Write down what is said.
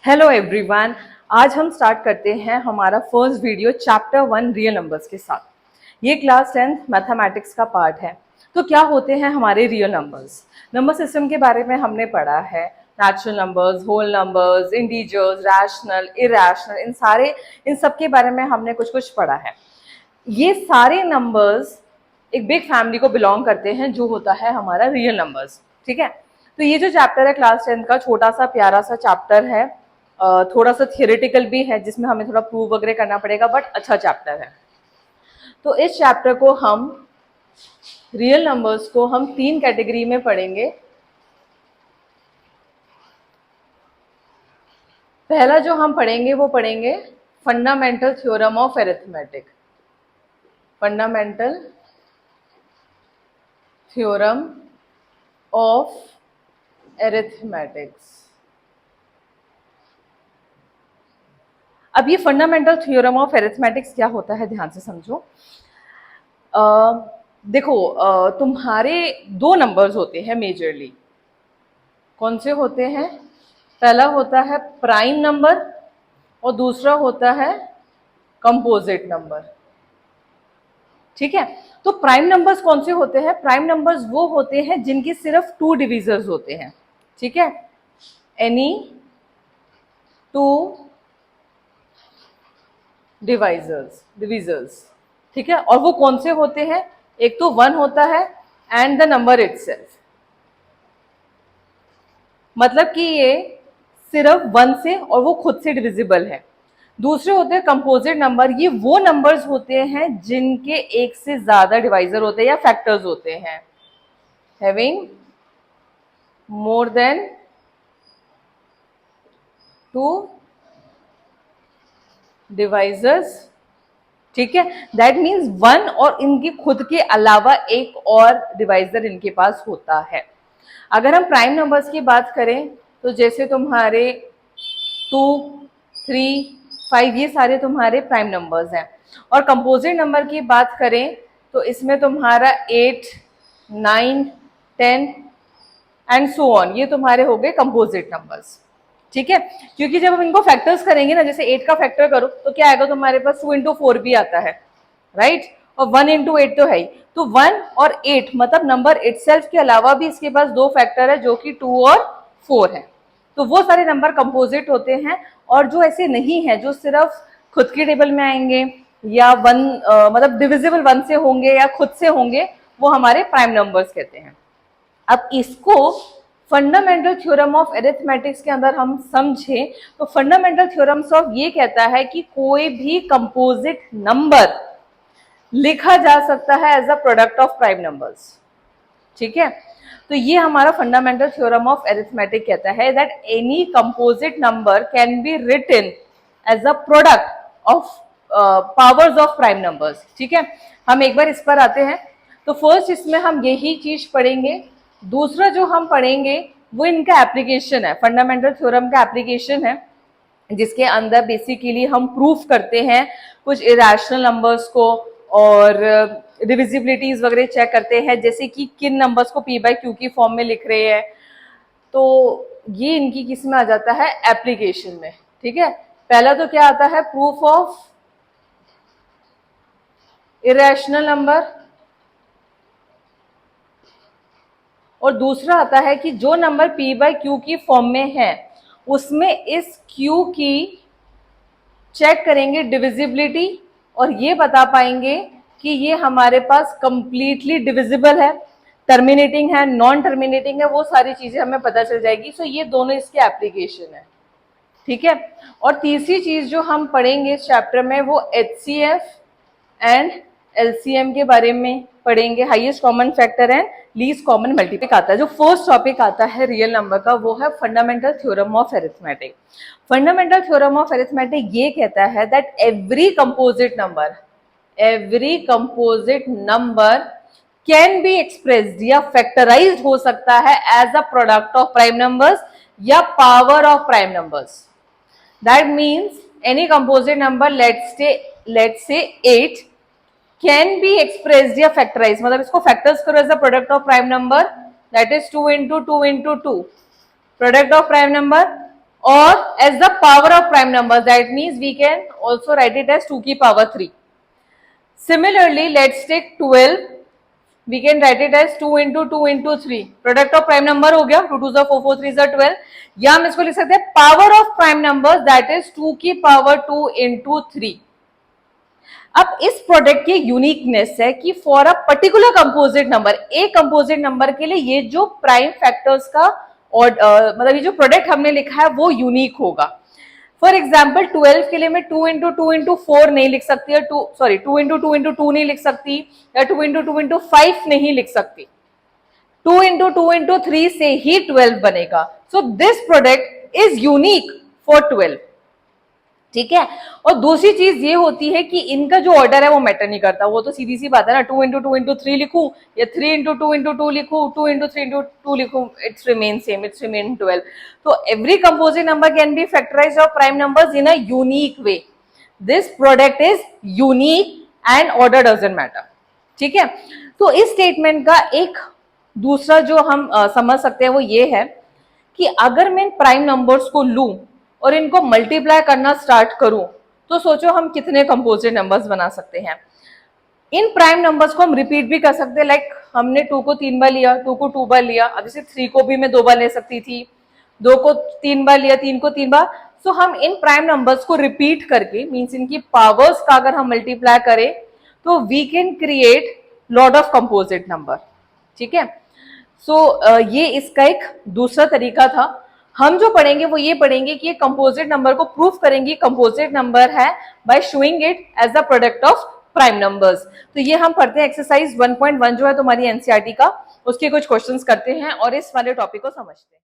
Hello everyone. आज हम start करते हैं हमारा first video chapter 1 real numbers के साथ। ये क्लास 10th मैथमेटिक्स का पार्ट है। तो क्या होते हैं हमारे रियल नंबर्स? नंबर सिस्टम के बारे में हमने पढ़ा है, natural numbers, whole numbers, integers, rational, irrational, इन सब के बारे में हमने कुछ कुछ पढ़ा है। ये सारे नंबर्स एक बिग फैमिली को बिलोंग करते हैं जो होता है हमारा रियल नंबर्स। ठीक है, तो ये जो चैप्टर है क्लास 10th का, छोटा सा प्यारा सा चैप्टर है, थोड़ा सा थियोरेटिकल भी है जिसमें हमें थोड़ा प्रूव वगैरह करना पड़ेगा, बट अच्छा चैप्टर है। तो इस चैप्टर को हम रियल नंबर्स को हम 3 कैटेगरी में पढ़ेंगे। पहला जो हम पढ़ेंगे वो पढ़ेंगे fundamental theorem of arithmetic. Fundamental theorem of arithmetics. अब ये फंडामेंटल थ्योरम ऑफ अरिथमेटिक्स क्या होता है, ध्यान से समझो। देखो, तुम्हारे 2 नंबर्स होते हैं मेजरली। कौन से होते हैं? पहला होता है प्राइम नंबर और दूसरा होता है कंपोजिट नंबर। ठीक है, तो प्राइम नंबर्स कौन से होते हैं? प्राइम नंबर्स वो होते हैं जिनके सिर्फ 2 डिविजर्स होते हैं। ठीक है, एनी 2 डिविजर्स। ठीक है, और वो कौन से होते हैं? एक तो 1 होता है एंड द नंबर इटसेल्फ, मतलब कि ये सिर्फ 1 से और वो खुद से डिविजिबल है। दूसरे होते हैं कंपोजिट नंबर। ये वो नंबर्स होते हैं जिनके एक से ज्यादा डिवाइजर होते हैं या फैक्टर्स होते हैं, हैविंग मोर देन 2 डिवाइजर्स। ठीक है, दैट मीन्स 1 और इनके खुद के अलावा एक और डिवाइजर इनके पास होता है। अगर हम प्राइम नंबर्स की बात करें तो जैसे तुम्हारे 2, 3, 5 ये सारे तुम्हारे प्राइम नंबर्स हैं। और कंपोजिट नंबर की बात करें तो इसमें तुम्हारा 8, 9, 10 एंड सो ऑन, ये तुम्हारे हो गए कंपोजिट नंबर्स। ठीक है, क्योंकि जब हम इनको फैक्टर्स करेंगे ना, जैसे 8 का फैक्टर करो तो क्या आएगा तुम्हारे पास? 2 इंटू 4 भी आता है, राइट? और 1 इंटू 8 तो है ही। तो 1 और 8 मतलब नंबर इटसेल्फ के अलावा भी इसके पास 2 फैक्टर है जो कि 2 और 4 है। तो वो सारे नंबर कंपोजिट होते हैं। और जो ऐसे नहीं है, जो सिर्फ खुद के टेबल में आएंगे या 1 मतलब डिविजिबल 1 से होंगे या खुद से होंगे, वो हमारे प्राइम नंबर्स कहते हैं। अब इसको फंडामेंटल थ्योरम ऑफ अरिथमेटिक्स के अंदर हम समझें तो फंडामेंटल थ्योरम्स ऑफ ये कहता है कि कोई भी कंपोजिट नंबर लिखा जा सकता है as a product of prime numbers. ठीक है, तो ये हमारा फंडामेंटल थ्योरम ऑफ अरिथमेटिक कहता है that any composite number can be written as a product of powers of prime numbers. ठीक है, हम एक बार इस पर आते हैं। तो फर्स्ट इसमें हम यही चीज पढ़ेंगे। दूसरा जो हम पढ़ेंगे वो इनका एप्लीकेशन है, फंडामेंटल थ्योरम का एप्लीकेशन है, जिसके अंदर बेसिकली हम प्रूफ करते हैं कुछ इरेशनल नंबर्स को और डिविजिबिलिटीज वगैरह चेक करते हैं, जैसे कि किन नंबर्स को p बाई क्यू की फॉर्म में लिख रहे हैं। तो ये इनकी किस में आ जाता है? एप्लीकेशन में। ठीक है, पहला तो क्या आता है? प्रूफ ऑफ इरेशनल नंबर, और दूसरा आता है कि जो नंबर p बाई क्यू की फॉर्म में है उसमें इस q की चेक करेंगे डिविजिबिलिटी और ये बता पाएंगे कि ये हमारे पास कंप्लीटली डिविजिबल है, टर्मिनेटिंग है, नॉन टर्मिनेटिंग है, वो सारी चीजें हमें पता चल जाएगी। सो ये दोनों इसके एप्लीकेशन है। ठीक है, और तीसरी चीज जो हम पढ़ेंगे इस चैप्टर में वो HCF एंड LCM के बारे में पढ़ेंगे, highest common factor and least common multiple आता है। जो फर्स्ट टॉपिक आता है रियल नंबर का वो है fundamental theorem of arithmetic. Fundamental theorem of arithmetic ये कहता है that every composite number can be expressed या फैक्टराइज्ड हो सकता है as a product of prime numbers या power of prime numbers. That means any composite number, let's say 8 can be expressed या factorize, मतलब इसको फैक्टर्स करो as a product of prime number, that is 2 into 2 into 2, product of prime number, or as the power of prime numbers. That means we can also write it as 2 की power 3. Similarly, let's take 12. We can write it as 2 into 2 into 3. Product of prime number हो गया 2 2 4 4 3 12. या हम इसको लिख सकते हैं power of prime numbers, that is 2 की power 2 into 3. अब इस प्रोडक्ट की यूनिकनेस है कि for a particular composite number, एक कंपोजिट नंबर के लिए ये जो प्राइम फैक्टर्स का और मतलब ये जो प्रोडक्ट हमने लिखा है वो यूनिक होगा. फॉर एग्जाम्पल 12 के लिए मैं 2 इंटू 2 इंटू 4 नहीं लिख सकती, या 2 इंटू 2 इंटू 2 नहीं लिख सकती, या 2 इंटू 2 इंटू 5 नहीं लिख सकती. 2 इंटू 2 इंटू 3 से ही 12 बनेगा. So this product is unique for 12. ठीक है. और दूसरी चीज ये होती है कि इनका जो ऑर्डर है वो मैटर नहीं करता. वो तो सीधी सी बात है ना, 2 इंटू 2 इंटू 3 लिखूं या 3 इंटू 2 इंटू 2 लिखूं, 2 इंटू 3 इंटू 2 लिखूं, it's remain same, it's remain 12. तो every composite number can B factorised of prime numbers in a unique way. This product is unique and order doesn't matter. ठीक है. तो इस statement का एक दूसरा जो हम समझ सकते हैं वो ये है कि अगर मैं प्राइम नंबर्स को लूं और इनको मल्टीप्लाई करना स्टार्ट करूं तो सोचो हम कितने कंपोजिट नंबर्स बना सकते हैं. इन प्राइम नंबर्स को हम रिपीट भी कर सकते हैं. लाइक हमने 2 को 3 बार लिया, 2 को 2 बार लिया. अब जैसे 3 को भी मैं 2 बार ले सकती थी, 2 को 3 बार लिया, 3 को 3 बार. सो हम इन प्राइम नंबर्स को रिपीट करके, मीन्स इनकी पावर्स का अगर हम मल्टीप्लाई करें तो we can create lot of composite number. ठीक है. सो ये इसका एक दूसरा तरीका था. हम जो पढ़ेंगे वो ये पढ़ेंगे कि ये कंपोजिट नंबर को प्रूफ करेंगे कंपोजिट नंबर है by showing it as the product of prime numbers. तो ये हम पढ़ते हैं एक्सरसाइज 1.1 जो है तुम्हारी एनसीईआरटी का, उसके कुछ क्वेश्चंस करते हैं और इस वाले टॉपिक को समझते हैं.